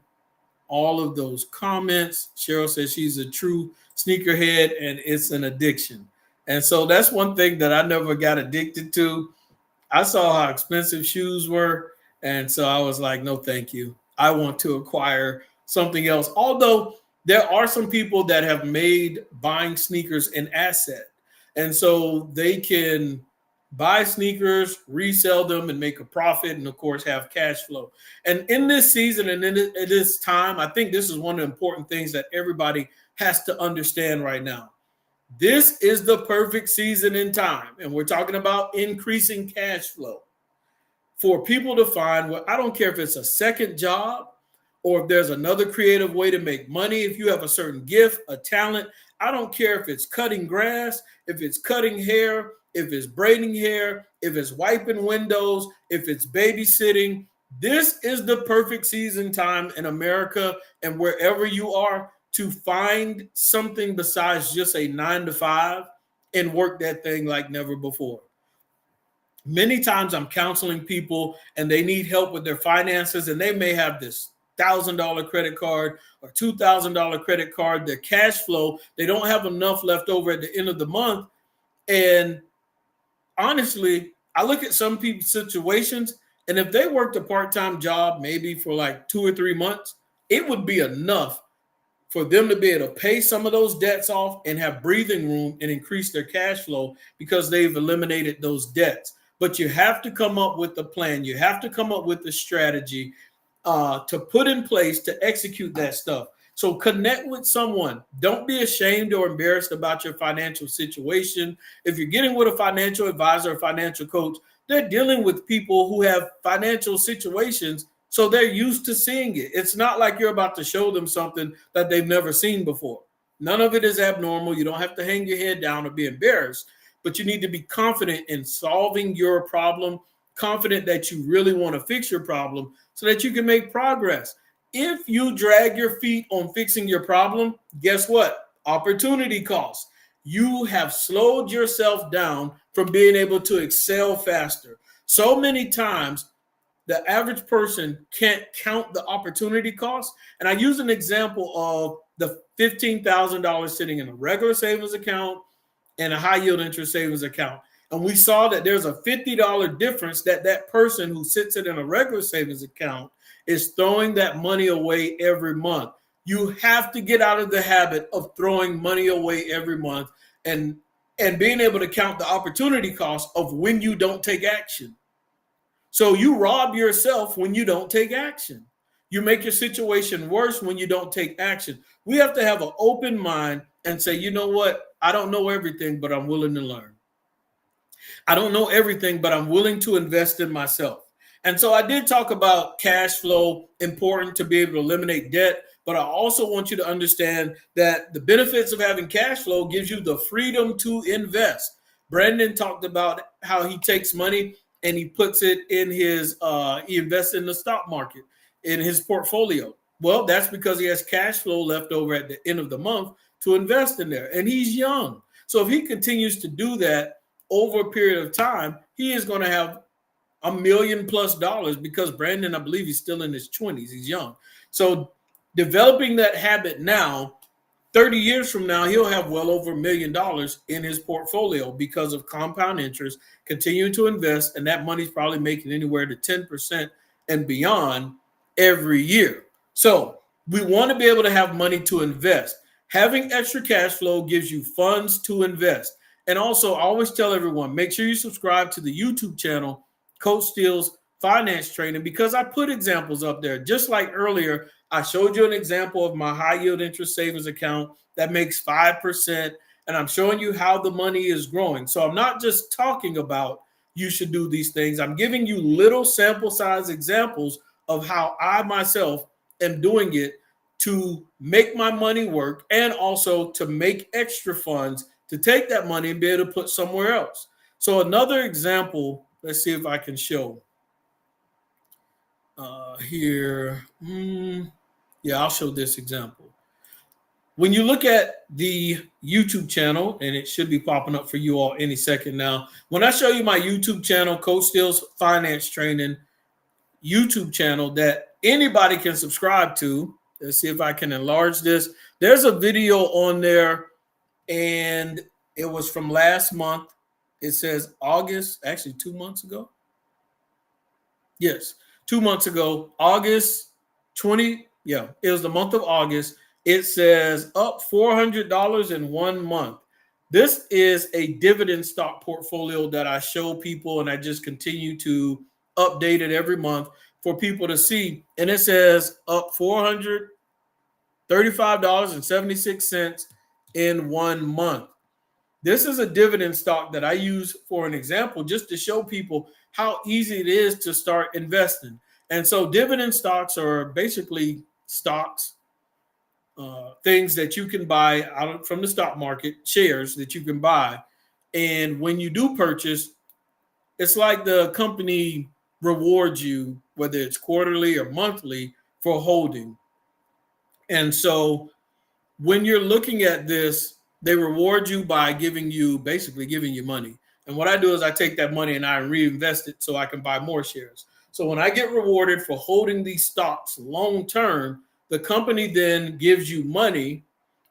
all of those comments. Cheryl says she's a true sneakerhead and it's an addiction. And so that's one thing that I never got addicted to. I saw how expensive shoes were. And so I was like, no, thank you. I want to acquire something else. Although there are some people that have made buying sneakers an asset. And so they can buy sneakers, resell them, and make a profit, and of course have cash flow. And in this season and in this time, I think this is one of the important things that everybody has to understand right now. This is the perfect season in time, and we're talking about increasing cash flow for people to find what, I don't care if it's a second job or if there's another creative way to make money. If you have a certain gift, a talent, I don't care if it's cutting grass, if it's cutting hair, if it's braiding hair, if it's wiping windows, if it's babysitting. This is the perfect season time in America and wherever you are to find something besides just a 9-to-5 and work that thing like never before. Many times I'm counseling people and they need help with their finances and they may have this $1,000 credit card or $2,000 credit card, their cash flow, they don't have enough left over at the end of the month. And honestly, I look at some people's situations, and if they worked a part-time job, maybe for like 2 or 3 months, it would be enough for them to be able to pay some of those debts off and have breathing room and increase their cash flow because they've eliminated those debts. But you have to come up with a plan. You have to come up with a strategy to put in place to execute that stuff. So connect with someone. Don't be ashamed or embarrassed about your financial situation. If you're getting with a financial advisor or financial coach, they're dealing with people who have financial situations, so they're used to seeing it. It's not like you're about to show them something that they've never seen before. None of it is abnormal. You don't have to hang your head down or be embarrassed, but you need to be confident in solving your problem, confident that you really want to fix your problem so that you can make progress. If you drag your feet on fixing your problem, guess what? Opportunity cost. You have slowed yourself down from being able to excel faster. So many times, the average person can't count the opportunity cost. And I use an example of the $15,000 sitting in a regular savings account and a high yield interest savings account. And we saw that there's a $50 difference that person who sits it in a regular savings account is throwing that money away every month. You have to get out of the habit of throwing money away every month and being able to count the opportunity cost of when you don't take action. So you rob yourself when you don't take action. You make your situation worse when you don't take action. We have to have an open mind and say, you know what? I don't know everything, but I'm willing to learn. I don't know everything, but I'm willing to invest in myself. And so I did talk about cash flow, important to be able to eliminate debt. But I also want you to understand that the benefits of having cash flow gives you the freedom to invest. Brandon talked about how he takes money and he puts it in his, he invests in the stock market in his portfolio. Well, that's because he has cash flow left over at the end of the month to invest in there. And he's young. So if he continues to do that over a period of time, he is going to have $1 million plus because Brandon, I believe he's still in his 20s. He's young. So developing that habit now, 30 years from now, he'll have well over $1 million in his portfolio because of compound interest, continuing to invest, and that money's probably making anywhere to 10% and beyond every year. So we want to be able to have money to invest. Having extra cash flow gives you funds to invest. And also, I always tell everyone, make sure you subscribe to the YouTube channel, Coach Steele's Finance Training, because I put examples up there. Just like earlier, I showed you an example of my high yield interest savings account that makes 5%, and I'm showing you how the money is growing. So I'm not just talking about you should do these things. I'm giving you little sample size examples of how I myself am doing it to make my money work and also to make extra funds to take that money and be able to put somewhere else. So another example, let's see if I can show here. Yeah, I'll show this example. When you look at the YouTube channel, and it should be popping up for you all any second now. When I show you my YouTube channel, Coach Steele's Finance Training YouTube channel that anybody can subscribe to. Let's see if I can enlarge this. There's a video on there, and it was from last month. It says August, actually 2 months ago. Yes, 2 months ago, August 20. Yeah, it was the month of August. It says up $400 in 1 month. This is a dividend stock portfolio that I show people, and I just continue to update it every month for people to see. And it says up $435.76 in 1 month. This is a dividend stock that I use for an example just to show people how easy it is to start investing. And so dividend stocks are basically stocks, things that you can buy out from the stock market, shares that you can buy. And when you do purchase, it's like the company rewards you, whether it's quarterly or monthly, for holding. And so when you're looking at this, they reward you by basically giving you money. And what I do is I take that money and I reinvest it so I can buy more shares. So when I get rewarded for holding these stocks long term, the company then gives you money,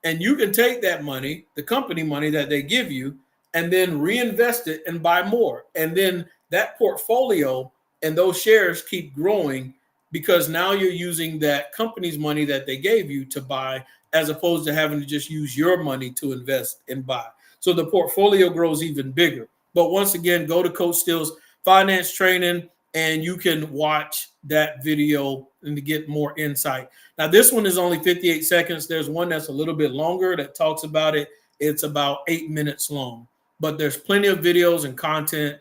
and you can take that money, the company money that they give you, and then reinvest it and buy more. And then that portfolio and those shares keep growing because now you're using that company's money that they gave you to buy, as opposed to having to just use your money to invest and buy. So the portfolio grows even bigger. But once again, go to Coach Steele's Finance Training, and you can watch that video and to get more insight. Now, this one is only 58 seconds. There's one that's a little bit longer that talks about it. It's about 8 minutes long. But there's plenty of videos and content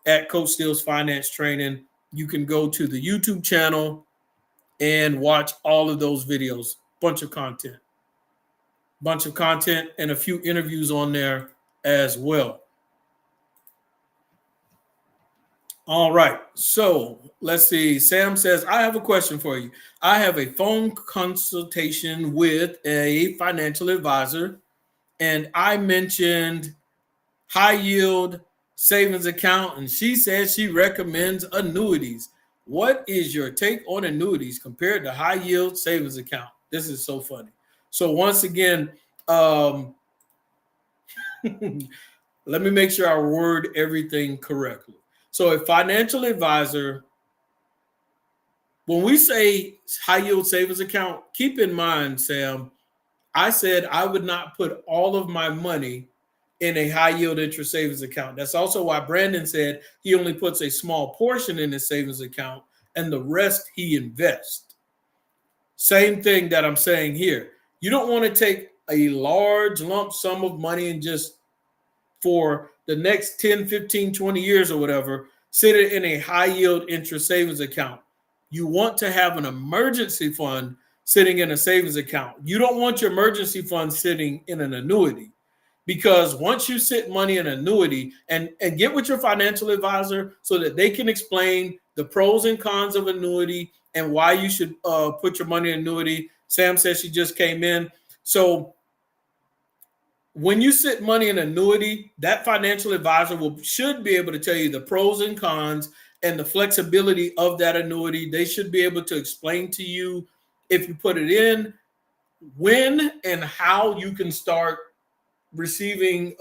at Coach Steele's Finance Training. You can go to the YouTube channel and watch all of those videos. Bunch of content and a few interviews on there as well. All right, so let's see. Sam says, I have a question for you. I have a phone consultation with a financial advisor, and I mentioned high yield savings account, and she says she recommends annuities. What is your take on annuities compared to high yield savings account? This is so funny. So once again, let me make sure I word everything correctly. So a financial advisor When we say high yield savings account, keep in mind, Sam, I said I would not put all of my money in a high yield interest savings account. That's also why Brandon said he only puts a small portion in his savings account and the rest he invests. Same thing that I'm saying here. You don't want to take a large lump sum of money and just for the next 10, 15, 20 years or whatever, sit it in a high yield interest savings account. You want to have an emergency fund sitting in a savings account. You don't want your emergency fund sitting in an annuity, because once you sit money in an annuity and get with your financial advisor so that they can explain the pros and cons of annuity and why you should put your money in annuity. Sam says she just came in. So when you sit money in annuity, that financial advisor should be able to tell you the pros and cons and the flexibility of that annuity. They should be able to explain to you, if you put it in, when and how you can start receiving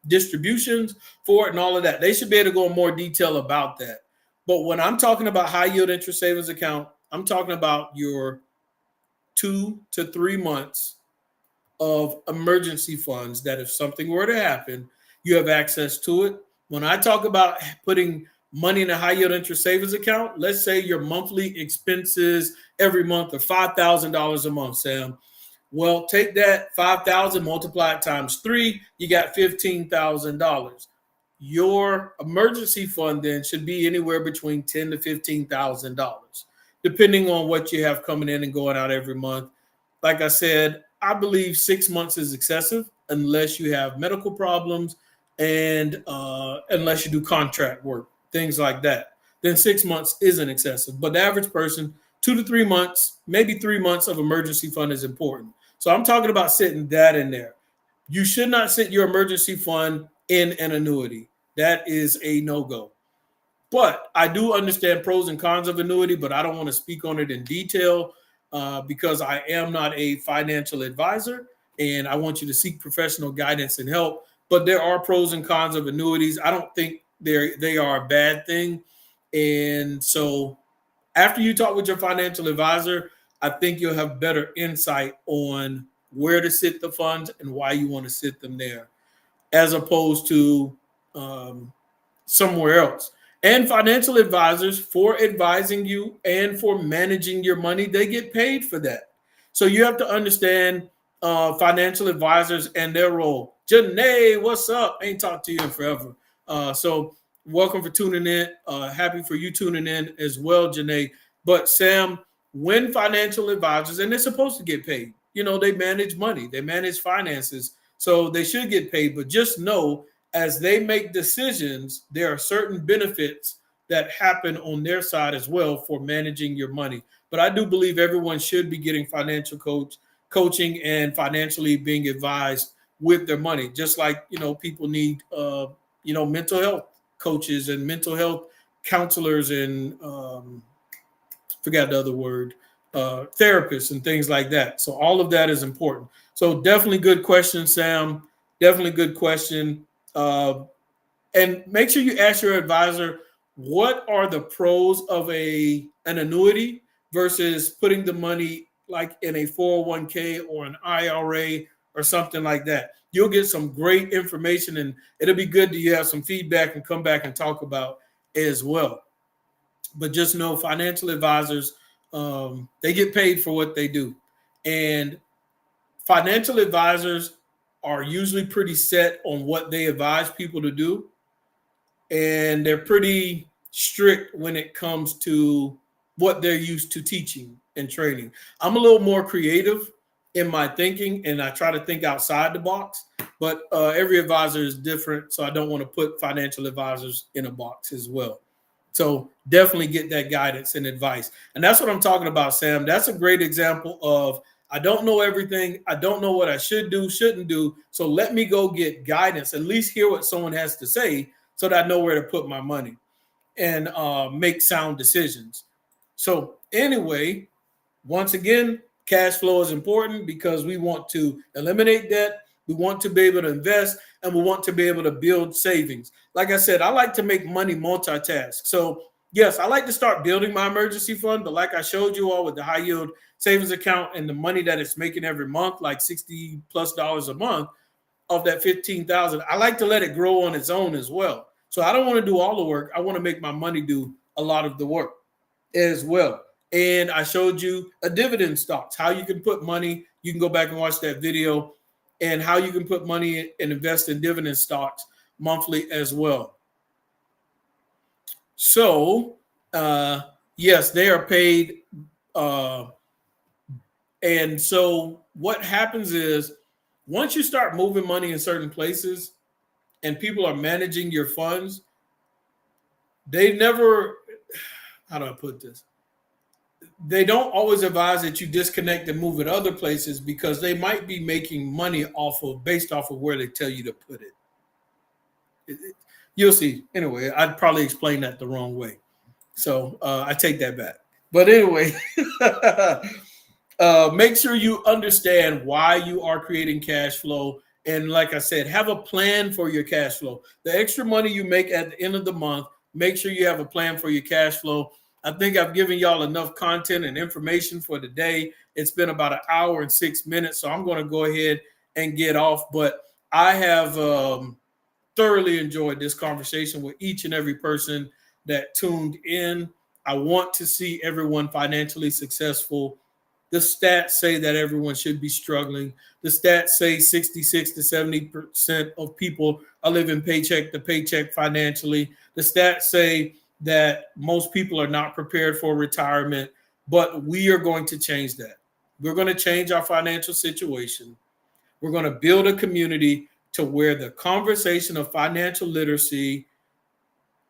distributions for it and all of that. They should be able to go in more detail about that. But when I'm talking about high yield interest savings account, I'm talking about your 2 to 3 months of emergency funds that if something were to happen, you have access to it. When I talk about putting money in a high yield interest savings account, let's say your monthly expenses every month are $5,000 a month, Sam. Well, take that 5,000, multiply it times 3, you got $15,000. Your emergency fund then should be anywhere between $10,000 to $15,000, depending on what you have coming in and going out every month. Like I said, I believe 6 months is excessive unless you have medical problems and unless you do contract work, things like that. Then 6 months isn't excessive. But the average person, 2 to 3 months, maybe 3 months of emergency fund is important. So I'm talking about sitting that in there. You should not sit your emergency fund in an annuity. That is a no-go. But I do understand pros and cons of annuity, but I don't want to speak on it in detail because I am not a financial advisor, and I want you to seek professional guidance and help. But there are pros and cons of annuities. I don't think they are a bad thing. And so after you talk with your financial advisor, I think you'll have better insight on where to sit the funds and why you want to sit them there, as opposed to somewhere else. And financial advisors, for advising you and for managing your money, they get paid for that. So you have to understand financial advisors and their role. Janae, what's up? I ain't talked to you in forever. So welcome for tuning in. Happy for you tuning in as well, Janae. But Sam, when financial advisors, and they're supposed to get paid, they manage money, they manage finances, so they should get paid. But just know, as they make decisions, there are certain benefits that happen on their side as well for managing your money. But I do believe everyone should be getting financial coaching and financially being advised with their money. Just like, people need, mental health coaches and mental health counselors and forgot the other word, therapists and things like that. So all of that is important. So definitely good question, Sam. Definitely good question. And make sure you ask your advisor, what are the pros of an annuity versus putting the money like in a 401k or an IRA or something like that. You'll get some great information, and it'll be good to have some feedback and come back and talk about as well. But just know financial advisors, they get paid for what they do. And financial advisors are usually pretty set on what they advise people to do. And they're pretty strict when it comes to what they're used to teaching and training. I'm a little more creative in my thinking, and I try to think outside the box. But every advisor is different, so I don't want to put financial advisors in a box as well. So definitely get that guidance and advice. And that's what I'm talking about, Sam. That's a great example of, I don't know everything. I don't know what I should do, shouldn't do. So let me go get guidance, at least hear what someone has to say so that I know where to put my money and make sound decisions. So anyway, once again, cash flow is important because we want to eliminate debt. We want to be able to invest, and we want to be able to build savings. Like I said, I like to make money multitask. So yes, I like to start building my emergency fund, but like I showed you all with the high yield savings account and the money that it's making every month, like $60+ a month of that 15,000, I like to let it grow on its own as well. So I don't want to do all the work. I want to make my money do a lot of the work as well. And I showed you a dividend stocks, how you can put money. You can go back and watch that video, and how you can put money and invest in dividend stocks monthly as well. So, yes, they are paid. And so what happens is, once you start moving money in certain places and people are managing your funds, they never, how do I put this? They don't always advise that you disconnect and move it other places, because they might be making money based off of where they tell you to put it. You'll see. Anyway, I'd probably explain that the wrong way. So I take that back. But anyway, make sure you understand why you are creating cash flow. And like I said, have a plan for your cash flow. The extra money you make at the end of the month, make sure you have a plan for your cash flow. I think I've given y'all enough content and information for today. It's been about 1 hour and 6 minutes, so I'm going to go ahead and get off. But I have thoroughly enjoyed this conversation with each and every person that tuned in. I want to see everyone financially successful. The stats say that everyone should be struggling. The stats say 66 to 70% of people are living paycheck to paycheck financially. The stats say that most people are not prepared for retirement, but we are going to change that. We're going to change our financial situation. We're going to build a community to where the conversation of financial literacy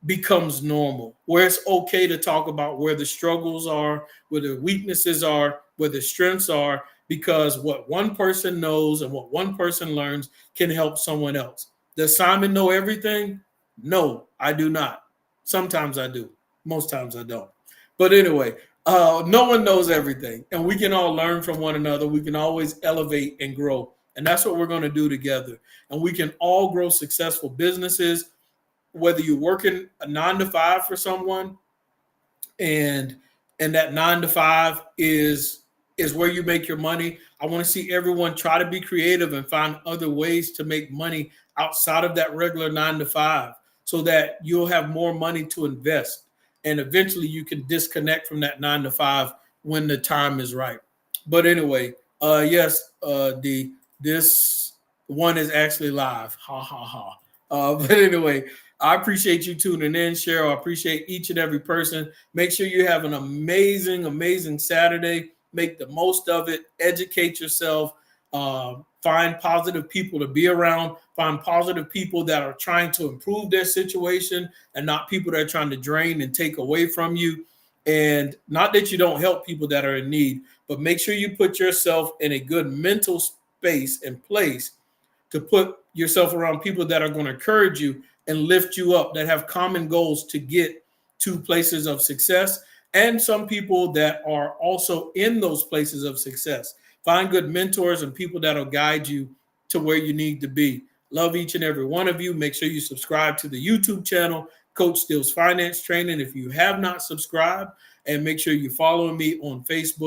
becomes normal, where it's okay to talk about where the struggles are, where the weaknesses are, where the strengths are, because what one person knows and what one person learns can help someone else. Does Simon know everything? No, I do not. Sometimes I do. Most times I don't. But anyway, no one knows everything, and we can all learn from one another. We can always elevate and grow, and that's what we're going to do together. And we can all grow successful businesses, whether you're working a 9 to 5 for someone, and that 9 to 5 is where you make your money. I want to see everyone try to be creative and find other ways to make money outside of that regular 9 to 5, so that you'll have more money to invest, and eventually you can disconnect from that 9 to 5 when the time is right. But anyway, yes, this one is actually live. Ha ha ha. But anyway, I appreciate you tuning in, Cheryl. I appreciate each and every person. Make sure you have an amazing, amazing Saturday. Make the most of it. Educate yourself. Find positive people to be around. Find positive people that are trying to improve their situation, and not people that are trying to drain and take away from you. And not that you don't help people that are in need, but make sure you put yourself in a good mental space and place to put yourself around people that are going to encourage you and lift you up, that have common goals to get to places of success, and some people that are also in those places of success. Find good mentors and people that will guide you to where you need to be. Love each and every one of you. Make sure you subscribe to the YouTube channel, Coach Steele's Finance Training, if you have not subscribed, and make sure you're following me on Facebook.